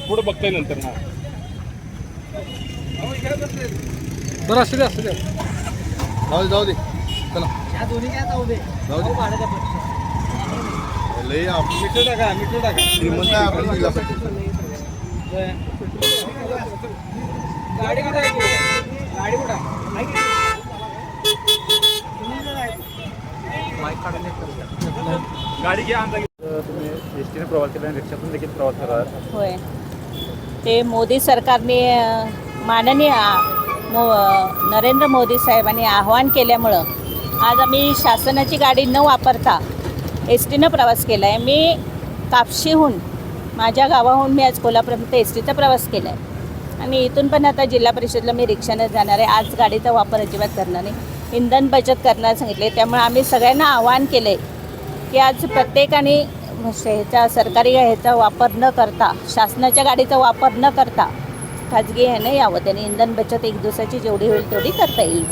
पुढे बघताय नंतर ना बरं असू दे जाऊ दे चला या दोन्ही काय जाऊ दे जाऊ दे लय मीटर टाका श्रीमंत आहे आपण जिल्हा परिषद गाडी कुठे आहे गाडी कुठे गाडी घ्या तुम्ही एसटीने प्रवास केला आणि रिक्षातून देखील प्रवास करा. होय ते मोदी सरकारने माननीय नरेंद्र मोदी साहेबांनी आवाहन केल्यामुळं आज आम्ही शासनाची गाडी न वापरता एस टीनं प्रवास केला आहे. मी कापशीहून माझ्या गावाहून मी आज कोल्हापूरपर्यंत एस टीचा प्रवास केला आहे आणि इथून पण आता जिल्हा परिषदला मी रिक्षानं जाणार आहे. आज गाडीचा वापर अजिबात करणार नाही, इंधन बचत करण्याला सांगितले. त्यामुळे आम्ही सगळ्यांना आवाहन केले की आज प्रत्येकाने ह्याचा सरकारी ह्याचा वापर न करता, शासनाच्या गाडीचा वापर न करता खाजगी ह्याने यावं. त्याने इंधन बचत एक दिवसाची जेवढी होईल तेवढी करता येईल.